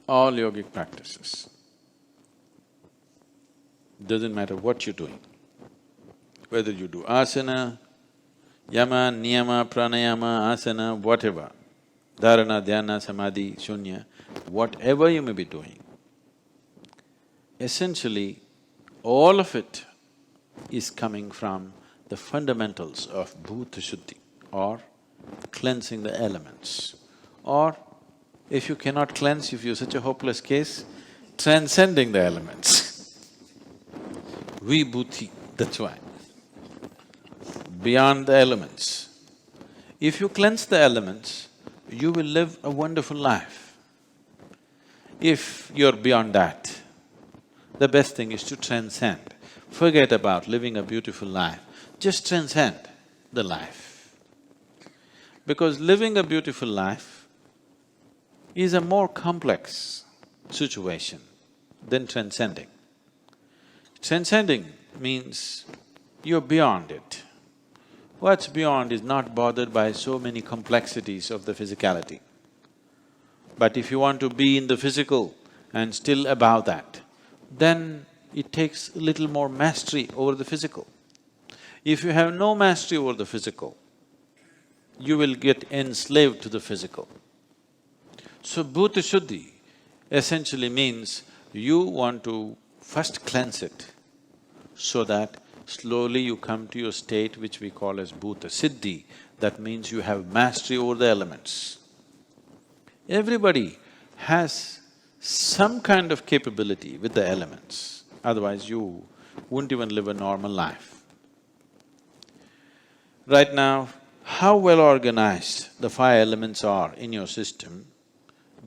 all yogic practices. Doesn't matter what you're doing, whether you do asana, yama, niyama, pranayama, asana, whatever, dharana, dhyana, samadhi, shunya, whatever you may be doing, essentially all of it is coming from the fundamentals of bhuta shuddhi or cleansing the elements. Or if you cannot cleanse, if you're such a hopeless case, transcending the elements. Vibhuti, that's why. Beyond the elements. If you cleanse the elements, you will live a wonderful life. If you're beyond that, the best thing is to transcend. Forget about living a beautiful life, just transcend the life. Because living a beautiful life is a more complex situation than transcending. Transcending means you're beyond it. What's beyond is not bothered by so many complexities of the physicality. But if you want to be in the physical and still above that, then it takes a little more mastery over the physical. If you have no mastery over the physical, you will get enslaved to the physical. So bhuta shuddhi essentially means you want to first cleanse it so that slowly you come to your state which we call as bhuta siddhi. That means you have mastery over the elements. Everybody has some kind of capability with the elements, otherwise you wouldn't even live a normal life. Right now, how well organized the five elements are in your system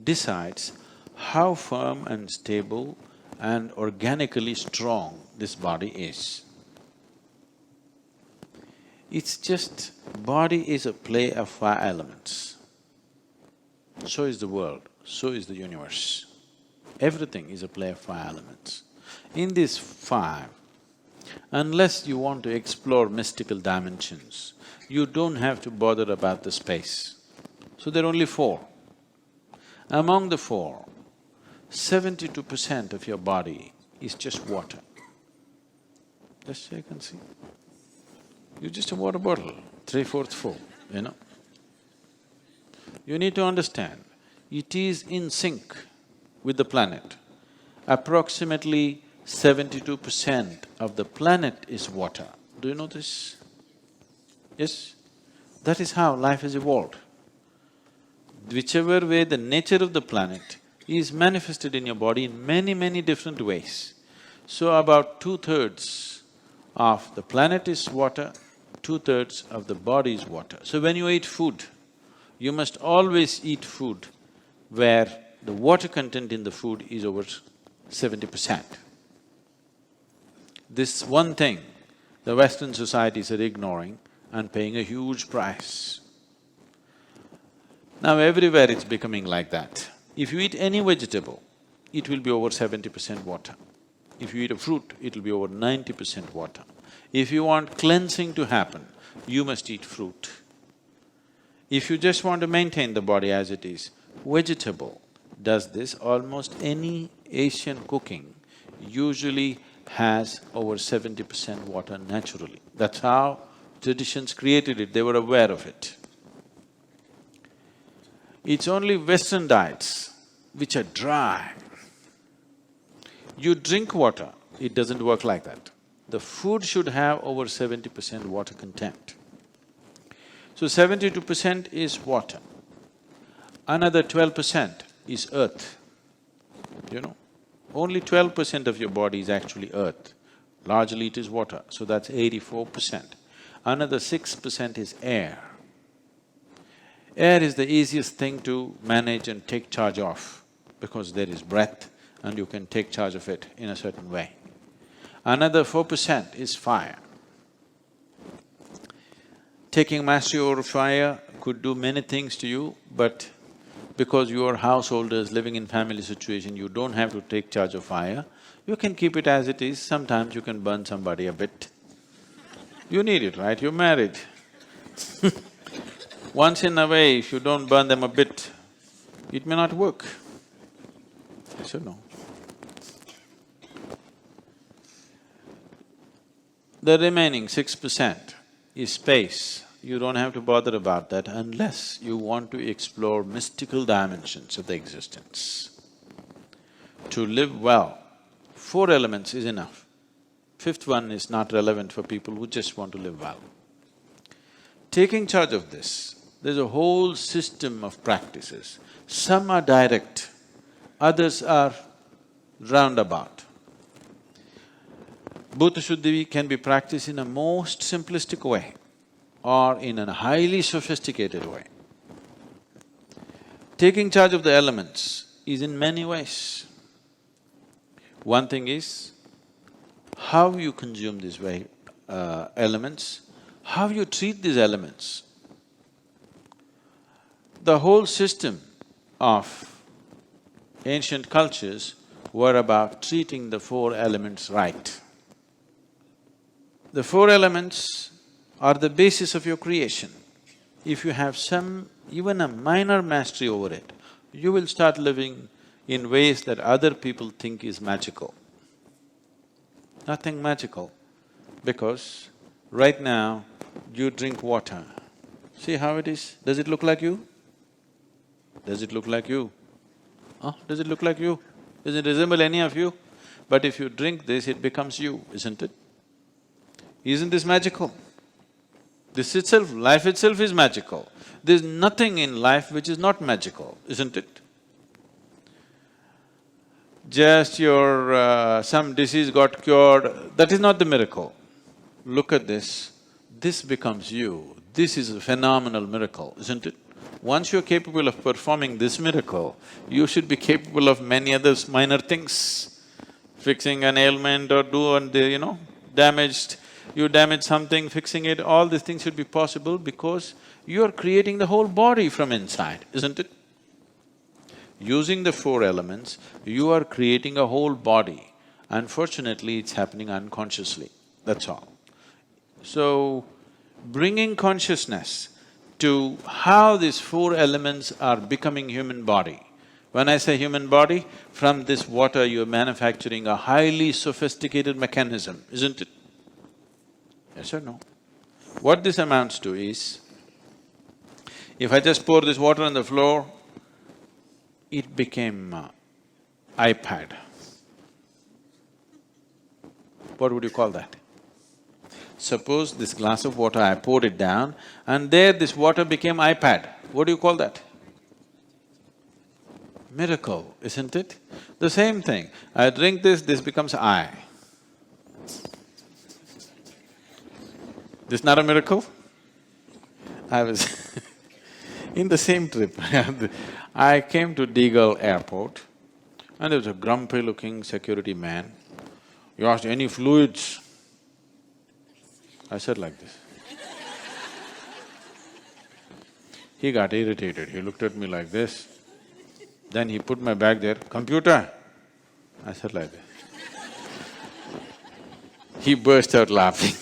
decides how firm and stable and organically strong this body is. It's just… body is a play of five elements. So is the world, so is the universe. Everything is a play of five elements. In these five, unless you want to explore mystical dimensions, you don't have to bother about the space. So there are only four. Among the four, 72% of your body is just water. Just check and see. You're just a water bottle, 3/4 full, you know. You need to understand, it is in sync with the planet. Approximately 72% of the planet is water. Do you know this? Yes? That is how life has evolved. Whichever way the nature of the planet is manifested in your body in many different ways. So about 2/3 of the planet is water, 2/3 of the body is water. So when you eat food, you must always eat food where the water content in the food is over 70%. This one thing the Western societies are ignoring and paying a huge price. Now everywhere it's becoming like that. If you eat any vegetable, it will be over 70% water. If you eat a fruit, it'll be over 90% water. If you want cleansing to happen, you must eat fruit. If you just want to maintain the body as it is, vegetable does this. Almost any Asian cooking usually has over 70% water naturally. That's how traditions created it, they were aware of it. It's only Western diets which are dry. You drink water, it doesn't work like that. The food should have over 70% water content. So 72% is water. Another 12% is earth, you know. Only 12% of your body is actually earth. Largely it is water, so that's 84%. Another 6% is air. Air is the easiest thing to manage and take charge of because there is breath and you can take charge of it in a certain way. Another 4% is fire. Taking mastery over fire could do many things to you, but because you are householders living in family situation, you don't have to take charge of fire. You can keep it as it is, sometimes you can burn somebody a bit. You need it, right? You're married. Once in a way, if you don't burn them a bit, it may not work. Yes or no? The remaining 6% is space. You don't have to bother about that unless you want to explore mystical dimensions of the existence. To live well, 4 elements is enough. 5th one is not relevant for people who just want to live well. Taking charge of this, there's a whole system of practices. Some are direct, others are roundabout. Bhuta Shuddhi can be practiced in a most simplistic way or in a highly sophisticated way. Taking charge of the elements is in many ways. One thing is how you consume these elements, how you treat these elements. The whole system of ancient cultures were about treating the 4 elements right. The 4 elements are the basis of your creation. If you have even a minor mastery over it, you will start living in ways that other people think is magical. Nothing magical, because right now you drink water. See how it is? Does it look like you? Does it look like you? Does it look like you? Does it resemble any of you? But if you drink this, it becomes you, isn't it? Isn't this magical? This itself, life itself is magical. There's nothing in life which is not magical, isn't it? Just some disease got cured, that is not the miracle. Look at this becomes you. This is a phenomenal miracle, isn't it? Once you're capable of performing this miracle, you should be capable of many other minor things. Fixing an ailment or you damaged something, fixing it, all these things should be possible because you're creating the whole body from inside, isn't it? Using the 4 elements, you are creating a whole body. Unfortunately, it's happening unconsciously, that's all. So, bringing consciousness to how these 4 elements are becoming human body. When I say human body, from this water you're manufacturing a highly sophisticated mechanism, isn't it? Yes or no? What this amounts to is, if I just pour this water on the floor, it became iPad. What would you call that? Suppose this glass of water, I poured it down and there this water became iPad. What do you call that? Miracle, isn't it? The same thing, I drink this becomes I. This not a miracle? I was in the same trip I came to Deagle Airport and there was a grumpy-looking security man. He asked, any fluids? I said like this. He got irritated, he looked at me like this. Then he put my bag there, computer? I said like this. He burst out laughing.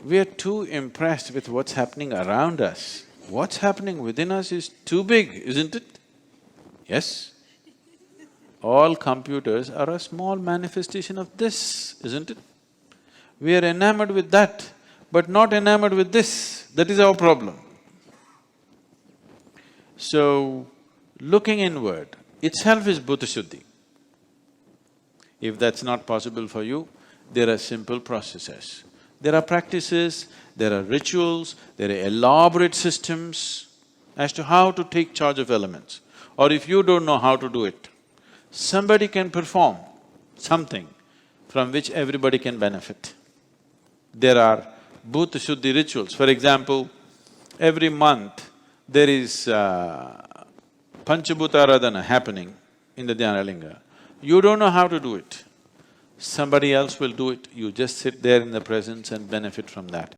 We are too impressed with what's happening around us. What's happening within us is too big, isn't it? Yes? All computers are a small manifestation of this, isn't it? We are enamored with that, but not enamored with this. That is our problem. So, looking inward itself is Bhuta Shuddhi. If that's not possible for you, there are simple processes. There are practices, there are rituals, there are elaborate systems as to how to take charge of elements. Or if you don't know how to do it, somebody can perform something from which everybody can benefit. There are Bhuta Shuddhi rituals. For example, every month there is Panchabhuta Aradhana happening in the Dhyanalinga. You don't know how to do it. Somebody else will do it, you just sit there in the presence and benefit from that.